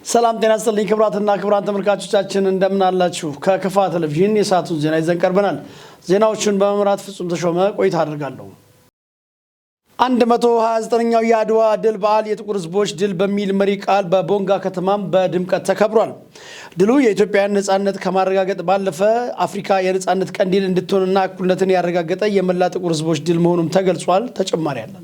ሰላም ጤና ይስጥልኝ ክቡራትና ክቡራን ተመልካቾቻችን እንደምን አላችሁ? ከከፋ ቴሌቪዥን የሰዓቱን ዜና ይዘን ቀርበናል። ዜናዎቹን በመምራት ፍጹም ተሾመ ቆይታ አድርጋለሁ። 129ኛው የአድዋ ድል በዓል የጥቁር ሕዝቦች ድል በሚል መሪ ቃል በቦንጋ ከተማም በድምቀት ተከብሯል። ድሉ የኢትዮጵያን ነጻነት ከማረጋገጥ ባለፈ አፍሪካ የነጻነት ቀንዲል እንድትሆንና እኩልነትን ያረጋገጠ የመላ ጥቁር ሕዝቦች ድል መሆኑም ተገልጿል። ተጨማሪ አለ።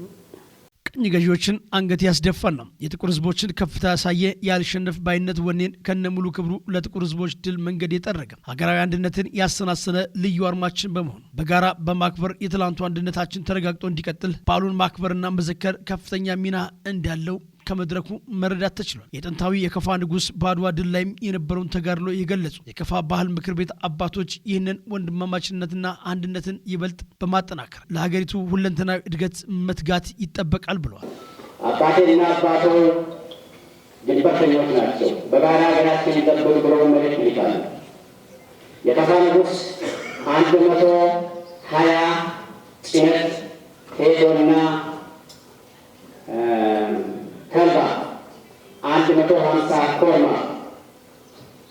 ቀኝ ገዢዎችን አንገት ያስደፋን ነው። የጥቁር ሕዝቦችን ከፍታ ያሳየ ያልሸነፍ ባይነት ወኔን ከነሙሉ ክብሩ ለጥቁር ሕዝቦች ድል መንገድ የጠረገ ሀገራዊ አንድነትን ያሰናሰነ ልዩ አርማችን በመሆኑ በጋራ በማክበር የትላንቱ አንድነታችን ተረጋግጦ እንዲቀጥል በዓሉን ማክበርና መዘከር ከፍተኛ ሚና እንዳለው ከመድረኩ መረዳት ተችሏል። የጥንታዊ የከፋ ንጉስ በአድዋ ድል ላይም የነበረውን ተጋድሎ የገለጹ የከፋ ባህል ምክር ቤት አባቶች ይህንን ወንድማማችነትና አንድነትን ይበልጥ በማጠናከር ለሀገሪቱ ሁለንተናዊ እድገት መትጋት ይጠበቃል ብለዋል። አባቴና አባቶ ድንበርተኞች ናቸው። በጋራ ሀገራችን ይጠብቁ ብለው መልእክት ይልካሉ። የከፋ ንጉስ 120 ጭነት ሄዶና ከልባ 150 ኮርማ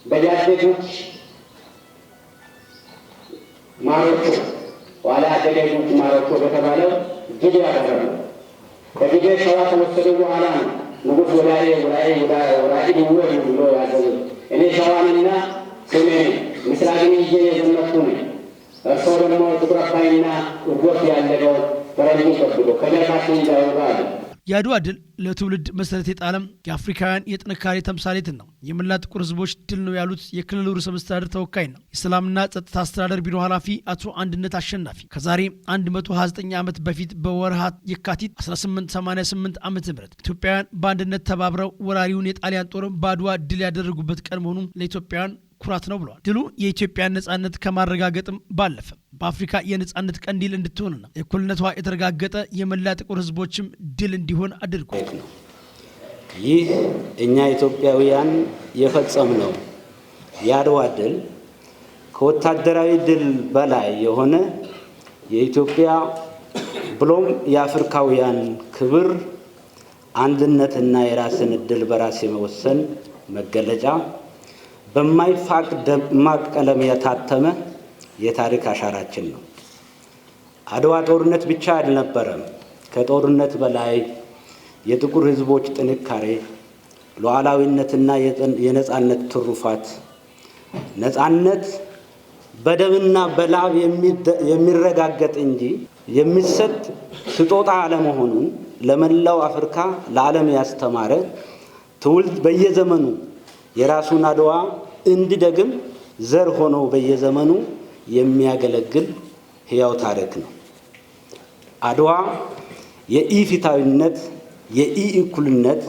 በጃጀቶች ማሮቾ ዋላ አደገኞች ማሮቾ በተባለው ጊዜ ያደረጉ በጊዜ ሸዋ ተወሰዱ በኋላ ነው ንጉሥ ወላሂ ይወዱ ብሎ ያዘዙት። እኔ ሸዋንና ሰሜን ምስራቅን ይዤ የዘመትኩ ነኝ። እርስዎ ደግሞ ጥቁር አባይና እጎፍ ያለገው ፈረንጅን ጠብቆ ከጀርባችን እንዳይወጣ አለ። የአድዋ ድል ለትውልድ መሰረት የጣለም የአፍሪካውያን የጥንካሬ ተምሳሌትን ነው። የመላ ጥቁር ሕዝቦች ድል ነው ያሉት የክልሉ ርዕሰ መስተዳድር ተወካይ ነው የሰላምና ጸጥታ አስተዳደር ቢሮ ኃላፊ አቶ አንድነት አሸናፊ ከዛሬ 129 ዓመት በፊት በወርሃ የካቲት 1888 ዓ.ም ኢትዮጵያውያን በአንድነት ተባብረው ወራሪውን የጣሊያን ጦር በአድዋ ድል ያደረጉበት ቀን መሆኑን ለኢትዮጵያውያን ኩራት ነው ብለዋል። ድሉ የኢትዮጵያን ነጻነት ከማረጋገጥም ባለፈ በአፍሪካ የነጻነት ቀንዲል እንድትሆንና እኩልነቷ የተረጋገጠ የመላ ጥቁር ሕዝቦችም ድል እንዲሆን አድርጓል ነው። ይህ እኛ ኢትዮጵያውያን የፈጸምነው የአድዋ ድል ከወታደራዊ ድል በላይ የሆነ የኢትዮጵያ ብሎም የአፍሪካውያን ክብር፣ አንድነትና የራስን እድል በራስ የመወሰን መገለጫ በማይፋቅ ደማቅ ቀለም የታተመ የታሪክ አሻራችን ነው። አድዋ ጦርነት ብቻ አልነበረም። ከጦርነት በላይ የጥቁር ሕዝቦች ጥንካሬ፣ ሉዓላዊነትና የነጻነት ትሩፋት፣ ነጻነት በደምና በላብ የሚረጋገጥ እንጂ የሚሰጥ ስጦታ አለመሆኑን ለመላው አፍሪካ ለዓለም ያስተማረ ትውልድ በየዘመኑ የራሱን አድዋ እንዲደግም ዘር ሆኖ በየዘመኑ የሚያገለግል ሕያው ታሪክ ነው። አድዋ የኢፍትሐዊነት፣ የኢእኩልነት፣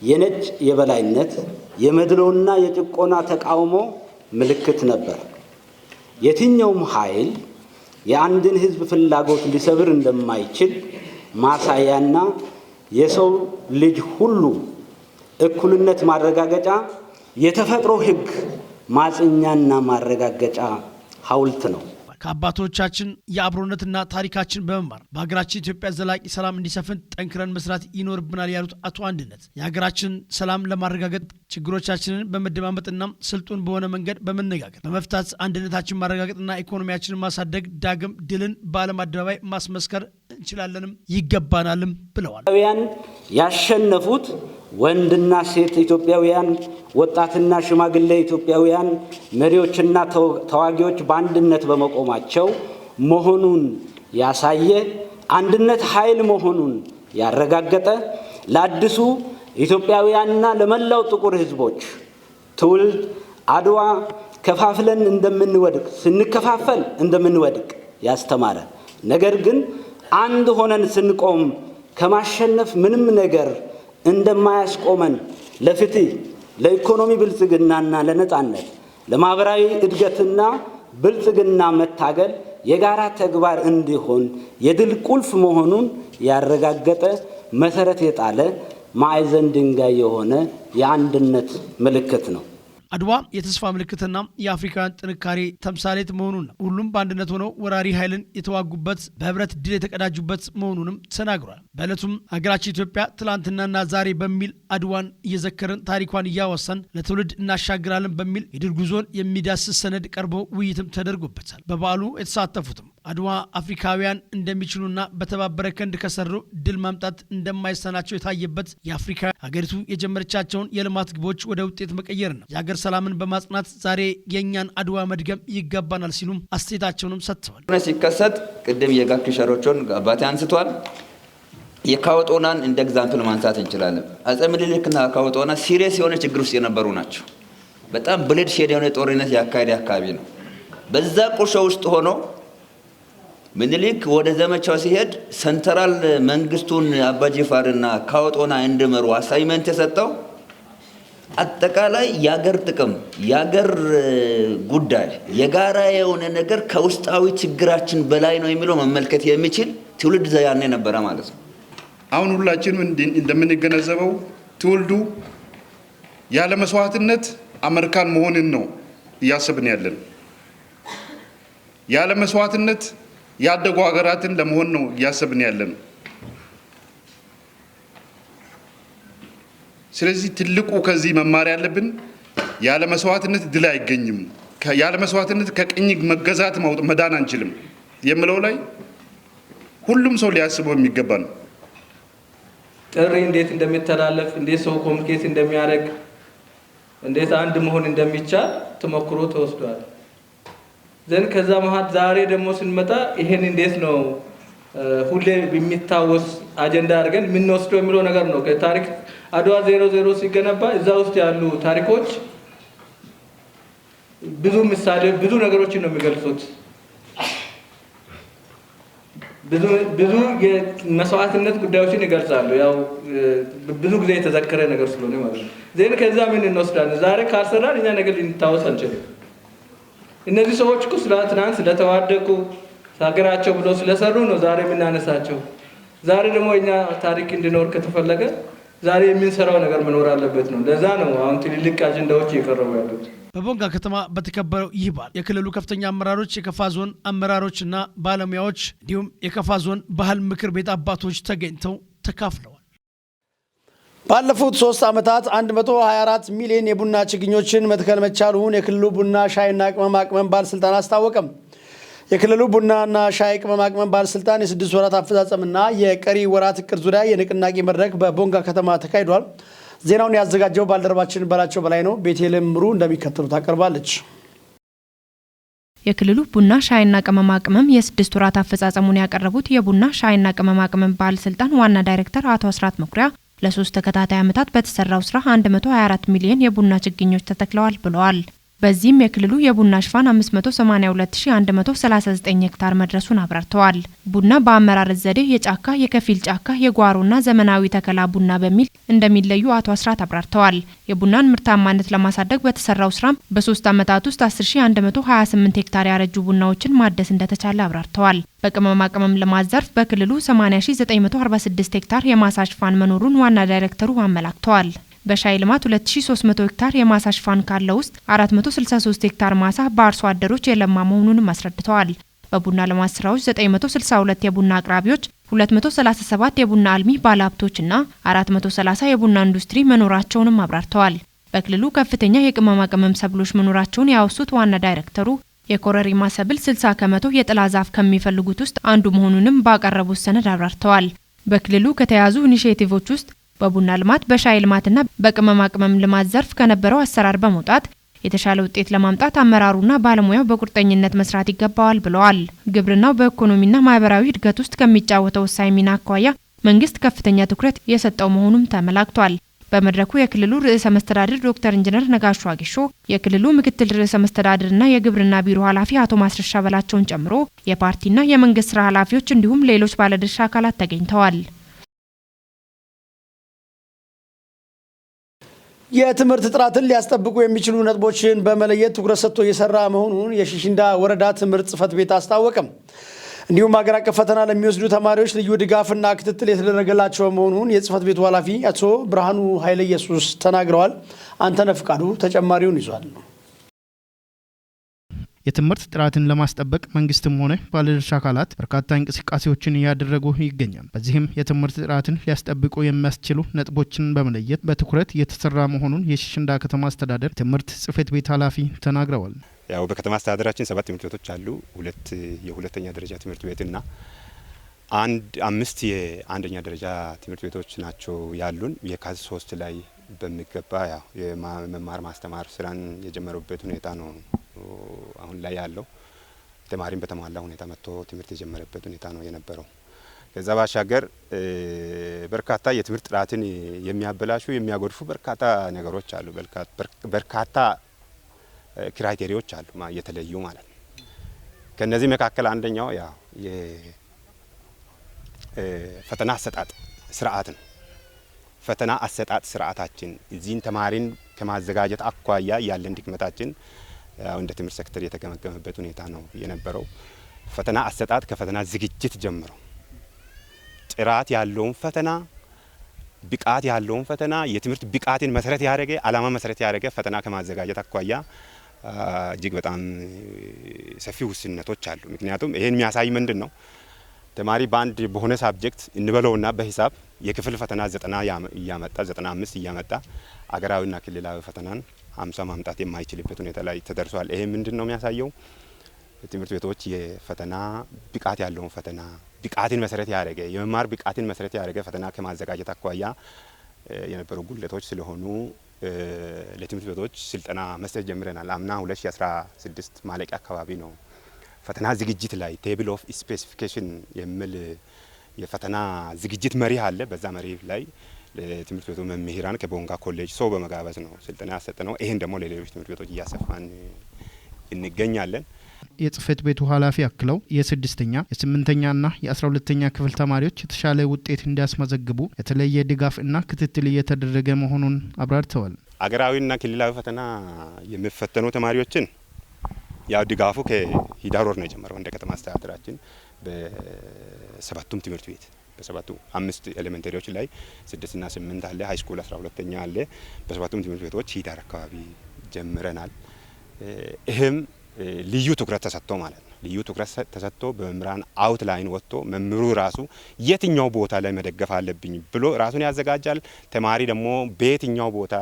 የነጭ የበላይነት፣ የመድሎና የጭቆና ተቃውሞ ምልክት ነበር። የትኛውም ኃይል የአንድን ሕዝብ ፍላጎት ሊሰብር እንደማይችል ማሳያና የሰው ልጅ ሁሉ እኩልነት ማረጋገጫ የተፈጥሮ ሕግ ማጽኛና ማረጋገጫ ሐውልት ነው። ከአባቶቻችን የአብሮነትና ታሪካችን በመማር በሀገራችን ኢትዮጵያ ዘላቂ ሰላም እንዲሰፍን ጠንክረን መስራት ይኖርብናል ያሉት አቶ አንድነት የሀገራችን ሰላም ለማረጋገጥ ችግሮቻችንን በመደማመጥና ስልጡን በሆነ መንገድ በመነጋገር በመፍታት አንድነታችን ማረጋገጥና ኢኮኖሚያችንን ማሳደግ ዳግም ድልን በዓለም አደባባይ ማስመስከር እንችላለንም ይገባናልም ብለዋል። ያሸነፉት ወንድና ሴት ኢትዮጵያውያን፣ ወጣትና ሽማግሌ ኢትዮጵያውያን መሪዎችና ተዋጊዎች በአንድነት በመቆማቸው መሆኑን ያሳየ፣ አንድነት ኃይል መሆኑን ያረጋገጠ፣ ለአዲሱ ኢትዮጵያውያንና ለመላው ጥቁር ሕዝቦች ትውልድ አድዋ ከፋፍለን እንደምንወድቅ ስንከፋፈል እንደምንወድቅ ያስተማረ፣ ነገር ግን አንድ ሆነን ስንቆም ከማሸነፍ ምንም ነገር እንደማያስቆመን ለፍትህ፣ ለኢኮኖሚ ብልጽግናና ለነጻነት፣ ለማህበራዊ እድገትና ብልጽግና መታገል የጋራ ተግባር እንዲሆን የድል ቁልፍ መሆኑን ያረጋገጠ፣ መሰረት የጣለ፣ ማዕዘን ድንጋይ የሆነ የአንድነት ምልክት ነው። አድዋ የተስፋ ምልክትና የአፍሪካውያን ጥንካሬ ተምሳሌት መሆኑን ሁሉም በአንድነት ሆነው ወራሪ ኃይልን የተዋጉበት በህብረት ድል የተቀዳጁበት መሆኑንም ተናግሯል። በዕለቱም ሀገራችን ኢትዮጵያ ትላንትናና ዛሬ በሚል አድዋን እየዘከርን ታሪኳን እያወሳን ለትውልድ እናሻግራለን በሚል የድል ጉዞን የሚዳስስ ሰነድ ቀርቦ ውይይትም ተደርጎበታል። በበዓሉ የተሳተፉትም አድዋ አፍሪካውያን እንደሚችሉና በተባበረ ክንድ ከሰሩ ድል ማምጣት እንደማይሳናቸው የታየበት የአፍሪካ ሀገሪቱ የጀመረቻቸውን የልማት ግቦች ወደ ውጤት መቀየር ነው። የሀገር ሰላምን በማጽናት ዛሬ የእኛን አድዋ መድገም ይገባናል ሲሉም አስተያየታቸውንም ሰጥተዋል። ሲከሰት ቅድም የጋክ ሸሮቾን አባቴ አንስቷል። የካወጦናን እንደ ኤግዛምፕል ማንሳት እንችላለን። አጼ ምኒልክና ካወጦና ሲሪየስ የሆነ ችግር ውስጥ የነበሩ ናቸው። በጣም ብሌድ ሼድ የሆነ ጦርነት ያካሄደ አካባቢ ነው። በዛ ቁርሾ ውስጥ ሆኖ ምኒልክ ወደ ዘመቻው ሲሄድ ሰንትራል መንግስቱን አባጂፋርና ካወጦና እንዲመሩ አሳይመንት የሰጠው አጠቃላይ የሀገር ጥቅም የሀገር ጉዳይ የጋራ የሆነ ነገር ከውስጣዊ ችግራችን በላይ ነው የሚለው መመልከት የሚችል ትውልድ ያኔ ነበረ ማለት ነው። አሁን ሁላችንም እንደምንገነዘበው ትውልዱ ያለ መስዋዕትነት አሜሪካን መሆንን ነው እያሰብን ያለን። ያለ መስዋዕትነት ያደጉ ሀገራትን ለመሆን ነው እያሰብን ያለን። ስለዚህ ትልቁ ከዚህ መማር ያለብን ያለ መስዋዕትነት ድል አይገኝም፣ ያለ መስዋዕትነት ከቅኝ መገዛት መዳን አንችልም የሚለው ላይ ሁሉም ሰው ሊያስበው የሚገባ ነው። ጥሪ እንዴት እንደሚተላለፍ፣ እንዴት ሰው ኮሚኒኬት እንደሚያደርግ፣ እንዴት አንድ መሆን እንደሚቻል ተሞክሮ ተወስዷል። ዘን ከዛ መሀል ዛሬ ደግሞ ስንመጣ ይሄን እንዴት ነው ሁሌ የሚታወስ አጀንዳ አድርገን የምንወስደው የሚለው ነገር ነው። ከታሪክ አድዋ 00 ሲገነባ እዛ ውስጥ ያሉ ታሪኮች ብዙ ምሳሌ ብዙ ነገሮችን ነው የሚገልጹት። ብዙ የመስዋዕትነት ጉዳዮችን ይገልጻሉ። ያው ብዙ ጊዜ የተዘከረ ነገር ስለሆነ ማለት ነው። ዘን ከዛ ምን እንወስዳለን? ዛሬ ካልሰራን እኛ ነገር ልንታወስ አንችልም። እነዚህ ሰዎች እኮ ትናንት ስለተዋደቁ ሀገራቸው ብለው ስለሰሩ ነው ዛሬ የምናነሳቸው። ዛሬ ደግሞ እኛ ታሪክ እንዲኖር ከተፈለገ ዛሬ የምንሰራው ነገር መኖር አለበት ነው። ለዛ ነው አሁን ትልልቅ አጀንዳዎች እየቀረቡ ያሉት። በቦንጋ ከተማ በተከበረው ይህ በዓል የክልሉ ከፍተኛ አመራሮች፣ የከፋ ዞን አመራሮችና ባለሙያዎች እንዲሁም የከፋ ዞን ባህል ምክር ቤት አባቶች ተገኝተው ተካፍለዋል። ባለፉት 3 ዓመታት 124 ሚሊዮን የቡና ችግኞችን መትከል መቻሉን የክልሉ ቡና ሻይና ቅመማ ቅመም ባለስልጣን አስታወቀም። የክልሉ ቡናና ሻይ ቅመማ ቅመም ባለስልጣን የ6 ወራት አፈጻጸምና የቀሪ ወራት እቅድ ዙሪያ የንቅናቄ መድረክ በቦንጋ ከተማ ተካሂዷል። ዜናውን ያዘጋጀው ባልደረባችን በላቸው በላይ ነው። ቤቴልም ምሩ እንደሚከተሉት ታቀርባለች። የክልሉ ቡና ሻይና ቅመማ ቅመም የ6 ወራት አፈጻጸሙን ያቀረቡት የቡና ሻይና ቅመማ ቅመም ባለስልጣን ዋና ዳይሬክተር አቶ አስራት መኩሪያ ለ3 ተከታታይ ዓመታት በተሰራው ስራ 124 ሚሊዮን የቡና ችግኞች ተተክለዋል ብለዋል። በዚህም የክልሉ የቡና ሽፋን 582139 ሄክታር መድረሱን አብራርተዋል። ቡና በአመራረት ዘዴ የጫካ፣ የከፊል ጫካ፣ የጓሮና ዘመናዊ ተከላ ቡና በሚል እንደሚለዩ አቶ አስራት አብራርተዋል። የቡናን ምርታማነት ለማሳደግ በተሰራው ስራም በ3 ዓመታት ውስጥ 10128 ሄክታር ያረጁ ቡናዎችን ማደስ እንደተቻለ አብራርተዋል። በቅመማ ቅመም ልማት ዘርፍ በክልሉ 80946 ሄክታር የማሳ ሽፋን መኖሩን ዋና ዳይሬክተሩ አመላክተዋል። በሻይ ልማት 2300 ሄክታር የማሳ ሽፋን ካለው ውስጥ 463 ሄክታር ማሳ በአርሶ አደሮች የለማ መሆኑንም አስረድተዋል። በቡና ልማት ስራዎች 962 የቡና አቅራቢዎች፣ 237 የቡና አልሚ ባለሀብቶችና 430 የቡና ኢንዱስትሪ መኖራቸውንም አብራርተዋል። በክልሉ ከፍተኛ የቅመማ ቅመም ሰብሎች መኖራቸውን ያወሱት ዋና ዳይሬክተሩ የኮረሪማ ሰብል 60 ከመቶ የጥላ ዛፍ ከሚፈልጉት ውስጥ አንዱ መሆኑንም ባቀረቡት ሰነድ አብራርተዋል። በክልሉ ከተያዙ ኢኒሼቲቮች ውስጥ በቡና ልማት፣ በሻይ ልማትና በቅመማ ቅመም ልማት ዘርፍ ከነበረው አሰራር በመውጣት የተሻለ ውጤት ለማምጣት አመራሩና ባለሙያው በቁርጠኝነት መስራት ይገባዋል ብለዋል። ግብርናው በኢኮኖሚና ማህበራዊ እድገት ውስጥ ከሚጫወተው ወሳኝ ሚና አኳያ መንግስት ከፍተኛ ትኩረት የሰጠው መሆኑም ተመላክቷል። በመድረኩ የክልሉ ርዕሰ መስተዳድር ዶክተር ኢንጂነር ነጋሹ አጊሾ፣ የክልሉ ምክትል ርዕሰ መስተዳድርና የግብርና ቢሮ ኃላፊ አቶ ማስረሻ በላቸውን ጨምሮ የፓርቲና የመንግስት ስራ ኃላፊዎች እንዲሁም ሌሎች ባለድርሻ አካላት ተገኝተዋል። የትምህርት ጥራትን ሊያስጠብቁ የሚችሉ ነጥቦችን በመለየት ትኩረት ሰጥቶ እየሰራ መሆኑን የሺሽንዳ ወረዳ ትምህርት ጽሕፈት ቤት አስታወቀም። እንዲሁም ሀገር አቀፍ ፈተና ለሚወስዱ ተማሪዎች ልዩ ድጋፍና ክትትል የተደረገላቸው መሆኑን የጽህፈት ቤቱ ኃላፊ አቶ ብርሃኑ ኃይለ ኢየሱስ ተናግረዋል። አንተነህ ፍቃዱ ተጨማሪውን ይዟል። የትምህርት ጥራትን ለማስጠበቅ መንግስትም ሆነ ባለድርሻ አካላት በርካታ እንቅስቃሴዎችን እያደረጉ ይገኛል። በዚህም የትምህርት ጥራትን ሊያስጠብቁ የሚያስችሉ ነጥቦችን በመለየት በትኩረት እየተሰራ መሆኑን የሽሽንዳ ከተማ አስተዳደር ትምህርት ጽህፈት ቤት ኃላፊ ተናግረዋል። ያው በከተማ አስተዳደራችን 7 ትምህርት ቤቶች አሉ። 2 የሁለተኛ ደረጃ ትምህርት ቤትና 5 የአንደኛ ደረጃ ትምህርት ቤቶች ናቸው ያሉን። የካቲት 3 ላይ በሚገባ ያው የመማር ማስተማር ስራን የጀመሩበት ሁኔታ ነው አሁን ላይ ያለው። ተማሪም በተሟላ ሁኔታ መጥቶ ትምህርት የጀመረበት ሁኔታ ነው የነበረው። ከዛ ባሻገር በርካታ የትምህርት ጥራትን የሚያበላሹ የሚያጎድፉ በርካታ ነገሮች አሉ። በርካታ ክራይቴሪያዎች አሉ የተለዩ ማለት ነው። ከነዚህ መካከል አንደኛው ያው የፈተና አሰጣጥ ስርዓት ነው። ፈተና አሰጣጥ ስርዓታችን እዚህን ተማሪን ከማዘጋጀት አኳያ ያለን ድክመታችን ያው እንደ ትምህርት ሴክተር የተገመገመበት ሁኔታ ነው የነበረው። ፈተና አሰጣጥ ከፈተና ዝግጅት ጀምሮ ጥራት ያለውን ፈተና፣ ብቃት ያለውን ፈተና፣ የትምህርት ብቃትን መሰረት ያደረገ ዓላማ መሰረት ያደረገ ፈተና ከማዘጋጀት አኳያ እጅግ በጣም ሰፊ ውስንነቶች አሉ። ምክንያቱም ይሄን የሚያሳይ ምንድን ነው? ተማሪ በአንድ በሆነ ሳብጀክት እንበለውና በሂሳብ የክፍል ፈተና 90 እያመጣ 95 እያመጣ አገራዊና ክልላዊ ፈተናን 50 ማምጣት የማይችልበት ሁኔታ ላይ ተደርሷል። ይሄ ምንድን ነው የሚያሳየው? ትምህርት ቤቶች የፈተና ብቃት ያለውን ፈተና ብቃትን መሰረት ያደረገ የመማር ብቃትን መሰረት ያደረገ ፈተና ከማዘጋጀት አኳያ የነበሩ ጉድለቶች ስለሆኑ ለትምህርት ቤቶች ስልጠና መስጠት ጀምረናል። አምና 2016 ማለቂያ አካባቢ ነው ፈተና ዝግጅት ላይ ቴብል ኦፍ ስፔሲፊኬሽን የሚል የፈተና ዝግጅት መሪ አለ። በዛ መሪ ላይ ለትምህርት ቤቱ መምህራን ከቦንጋ ኮሌጅ ሰው በመጋበዝ ነው ስልጠና ያሰጠነው። ይሄን ደግሞ ለሌሎች ትምህርት ቤቶች እያሰፋን እንገኛለን። የጽህፈት ቤቱ ኃላፊ አክለው የ6ኛ የ8ኛና የ12ኛ ክፍል ተማሪዎች የተሻለ ውጤት እንዲያስመዘግቡ የተለየ ድጋፍ እና ክትትል እየተደረገ መሆኑን አብራርተዋል። አገራዊና ክልላዊ ፈተና የሚፈተኑ ተማሪዎችን ያው ድጋፉ ከሂዳር ወር ነው የጀመረው። እንደ ከተማ አስተዳደራችን በሰባቱም ትምህርት ቤት በሰባቱ 5 ኤሌመንተሪዎች ላይ 6 እና 8 አለ፣ ሃይ ስኩል 12ኛ አለ። በሰባቱም ትምህርት ቤቶች ሂዳር አካባቢ ጀምረናል። ይህም ልዩ ትኩረት ተሰጥቶ ማለት ነው። ልዩ ትኩረት ተሰጥቶ በመምህራን አውት ላይን ወጥቶ መምህሩ ራሱ የትኛው ቦታ ላይ መደገፍ አለብኝ ብሎ ራሱን ያዘጋጃል። ተማሪ ደግሞ በየትኛው ቦታ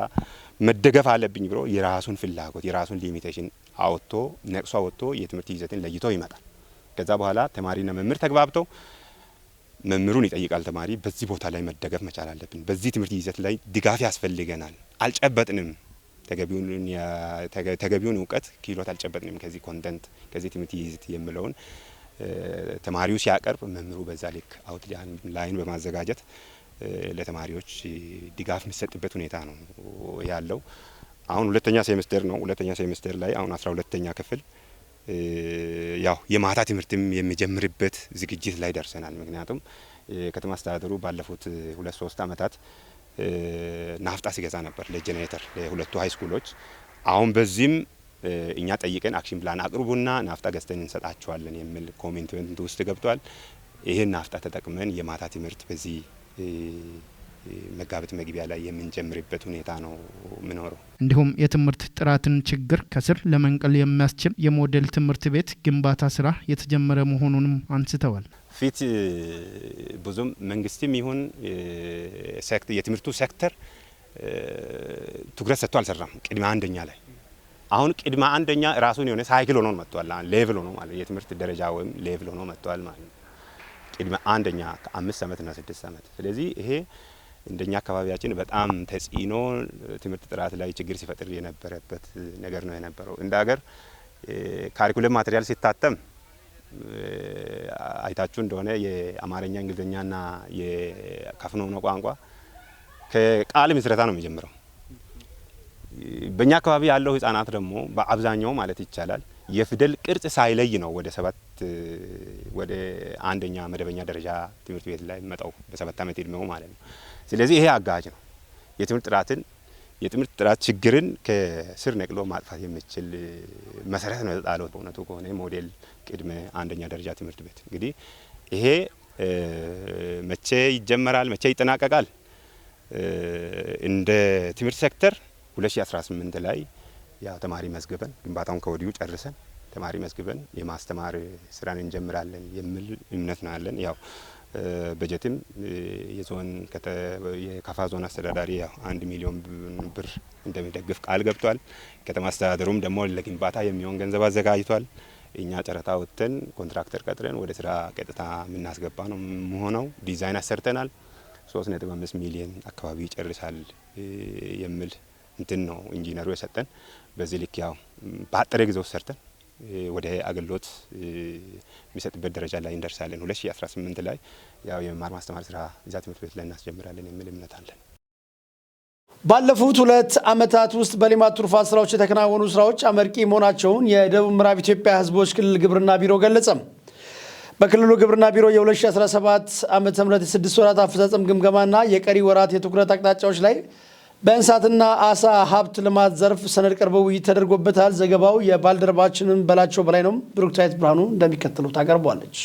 መደገፍ አለብኝ ብሎ የራሱን ፍላጎት የራሱን ሊሚቴሽን አውጥቶ ነቅሶ አውጥቶ የትምህርት ይዘትን ለይቶ ይመጣል። ከዛ በኋላ ተማሪና መምህር ተግባብተው መምህሩን ይጠይቃል። ተማሪ በዚህ ቦታ ላይ መደገፍ መቻል አለብን፣ በዚህ ትምህርት ይዘት ላይ ድጋፍ ያስፈልገናል፣ አልጨበጥንም፣ ተገቢውን እውቀት ክህሎት አልጨበጥንም ከዚህ ኮንተንት ከዚህ ትምህርት ይዘት የሚለውን ተማሪው ሲያቀርብ መምህሩ በዛ ልክ አውት ላይን በማዘጋጀት ለተማሪዎች ድጋፍ የሚሰጥበት ሁኔታ ነው ያለው። አሁን ሁለተኛ ሴሚስተር ነው። ሁለተኛ ሴሚስተር ላይ አሁን 12ኛ ክፍል ያው የማታ ትምህርትም የሚጀምርበት ዝግጅት ላይ ደርሰናል። ምክንያቱም ከተማ አስተዳደሩ ባለፉት 2-3 አመታት ናፍጣ ሲገዛ ነበር ለጄኔሬተር ለሁለቱ ሃይ ስኩሎች። አሁን በዚህም እኛ ጠይቀን አክሽን ፕላን አቅርቡና ናፍጣ ገዝተን እንሰጣቸዋለን የሚል ኮሚትመንት ውስጥ ገብቷል። ይሄን ናፍጣ ተጠቅመን የማታ ትምህርት በዚህ መጋቢት መግቢያ ላይ የምንጀምርበት ሁኔታ ነው ምኖረው። እንዲሁም የትምህርት ጥራትን ችግር ከስር ለመንቀል የሚያስችል የሞዴል ትምህርት ቤት ግንባታ ስራ የተጀመረ መሆኑንም አንስተዋል። ፊት ብዙም መንግስትም ይሁን የትምህርቱ ሴክተር ትኩረት ሰጥቶ አልሰራም። ቅድመ አንደኛ ላይ አሁን ቅድመ አንደኛ ራሱን የሆነ ሳይክል ሆኖ መጥቷል። ሌቭል ሆኖ ማለት የትምህርት ደረጃ ወይም ሌቭል ሆኖ መጥቷል ማለት ነው። ቅድመ አንደኛ ከ5 አመትና 6 አመት። ስለዚህ ይሄ እንደኛ አካባቢያችን በጣም ተጽዕኖ ትምህርት ጥራት ላይ ችግር ሲፈጥር የነበረበት ነገር ነው የነበረው። እንደ ሀገር ካሪኩለም ማቴሪያል ሲታተም አይታችሁ እንደሆነ የአማርኛ እንግሊዝኛና የካፍኖ ቋንቋ ከቃል ምስረታ ነው የሚጀምረው። በእኛ አካባቢ ያለው ህጻናት ደግሞ በአብዛኛው ማለት ይቻላል የፊደል ቅርጽ ሳይለይ ነው ወደ አንደኛ መደበኛ ደረጃ ትምህርት ቤት ላይ መጣው በ7 አመት እድሜው ማለት ነው። ስለዚህ ይሄ አጋዥ ነው። የትምህርት ጥራትን የትምህርት ጥራት ችግርን ከስር ነቅሎ ማጥፋት የሚችል መሰረት ነው የተጣለው። በእውነቱ ከሆነ ሞዴል ቅድመ አንደኛ ደረጃ ትምህርት ቤት እንግዲህ ይሄ መቼ ይጀመራል፣ መቼ ይጠናቀቃል? እንደ ትምህርት ሴክተር 2018 ላይ ያው ተማሪ መዝግበን ግንባታውን ከወዲሁ ጨርሰን ተማሪ መዝግበን የማስተማር ስራን እንጀምራለን የሚል እምነት ነው ያለን። ያው በጀትም የዞን የካፋ ዞን አስተዳዳሪ ያው 1 ሚሊዮን ብር እንደሚደግፍ ቃል ገብቷል። ከተማ አስተዳደሩም ደግሞ ለግንባታ የሚሆን ገንዘብ አዘጋጅቷል። እኛ ጨረታ ወጥተን ኮንትራክተር ቀጥረን ወደ ስራ ቀጥታ የምናስገባ ነው መሆነው። ዲዛይን አሰርተናል። 3.5 ሚሊዮን አካባቢ ይጨርሳል የሚል እንትን ነው ኢንጂነሩ የሰጠን። በዚህ ልክ ያው በአጠረ ጊዜ ሰርተን ወደ አገልግሎት የሚሰጥበት ደረጃ ላይ እንደርሳለን። 2018 ላይ ያው የመማር ማስተማር ስራ እዛ ትምህርት ቤት ላይ እናስጀምራለን የሚል እምነት አለን። ባለፉት 2 ዓመታት ውስጥ በሌማት ትሩፋት ስራዎች የተከናወኑ ስራዎች አመርቂ መሆናቸውን የደቡብ ምዕራብ ኢትዮጵያ ህዝቦች ክልል ግብርና ቢሮ ገለጸ። በክልሉ ግብርና ቢሮ የ2017 ዓመተ ምህረት የ6 ወራት አፈጻጸም ግምገማና የቀሪ ወራት የትኩረት አቅጣጫዎች ላይ በእንስሳትና አሳ ሀብት ልማት ዘርፍ ሰነድ ቀርበው ውይይት ተደርጎበታል። ዘገባው የባልደረባችንን በላቸው በላይ ነው። ብሩክታይት ብርሃኑ እንደሚከተለው ታቀርቧለች።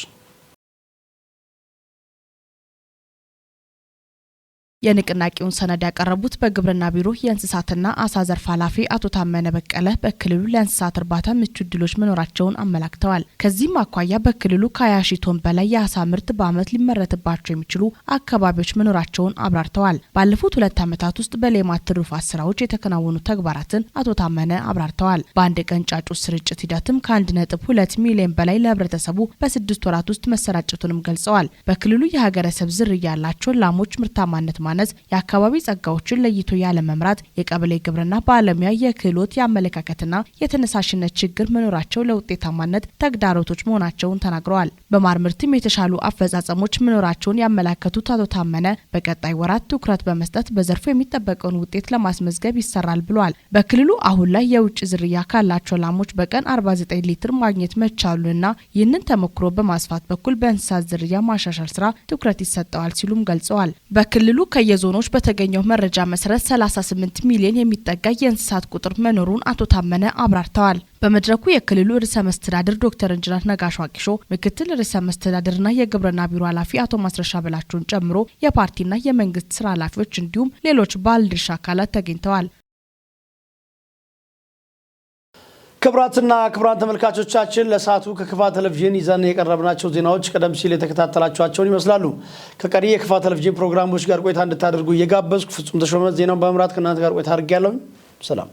የንቅናቄውን ሰነድ ያቀረቡት በግብርና ቢሮ የእንስሳትና አሳ ዘርፍ ኃላፊ አቶ ታመነ በቀለ በክልሉ ለእንስሳት እርባታ ምቹ ዕድሎች መኖራቸውን አመላክተዋል። ከዚህም አኳያ በክልሉ ከ20 ሺህ ቶን በላይ የአሳ ምርት በዓመት ሊመረትባቸው የሚችሉ አካባቢዎች መኖራቸውን አብራርተዋል። ባለፉት 2 ዓመታት ውስጥ በሌማት ትሩፋት ስራዎች የተከናወኑ ተግባራትን አቶ ታመነ አብራርተዋል። በአንድ ቀን ጫጩት ስርጭት ሂደትም ከ1.2 ሚሊዮን በላይ ለህብረተሰቡ በ6 ወራት ውስጥ መሰራጨቱንም ገልጸዋል። በክልሉ የሀገረሰብ ዝርያ ያላቸው ላሞች ምርታማነት ማነስ፣ የአካባቢ ጸጋዎችን ለይቶ ያለ መምራት፣ የቀበሌ ግብርና ባለሙያ የክህሎት የአመለካከትና የተነሳሽነት ችግር መኖራቸው ለውጤታማነት ተግዳሮቶች መሆናቸውን ተናግረዋል። በማር ምርትም የተሻሉ አፈጻጸሞች መኖራቸውን ያመላከቱት አቶ ታመነ በቀጣይ ወራት ትኩረት በመስጠት በዘርፉ የሚጠበቀውን ውጤት ለማስመዝገብ ይሰራል ብለዋል። በክልሉ አሁን ላይ የውጭ ዝርያ ካላቸው ላሞች በቀን 49 ሊትር ማግኘት መቻሉንና ይህንን ተሞክሮ በማስፋት በኩል በእንስሳት ዝርያ ማሻሻል ስራ ትኩረት ይሰጠዋል ሲሉም ገልጸዋል። በክልሉ ከየዞኖች በተገኘው መረጃ መሰረት 38 ሚሊዮን የሚጠጋ የእንስሳት ቁጥር መኖሩን አቶ ታመነ አብራርተዋል። በመድረኩ የክልሉ ርዕሰ መስተዳድር ዶክተር ኢንጂነር ነጋሽ ዋቂሾ፣ ምክትል ርዕሰ መስተዳድርና የግብርና ቢሮ ኃላፊ አቶ ማስረሻ በላቸውን ጨምሮ የፓርቲና የመንግስት ስራ ኃላፊዎች እንዲሁም ሌሎች ባለድርሻ አካላት ተገኝተዋል። ክቡራትና ክቡራን ተመልካቾቻችን ለሰዓቱ ከክፋ ቴሌቪዥን ይዘን የቀረብናቸው ዜናዎች ቀደም ሲል የተከታተላችኋቸውን ይመስላሉ። ከቀሪ የክፋ ቴሌቪዥን ፕሮግራሞች ጋር ቆይታ እንድታደርጉ እየጋበዝኩ ፍጹም ተሾመ ዜናውን በመምራት ከእናንተ ጋር ቆይታ አድርጌያለሁ። ሰላም።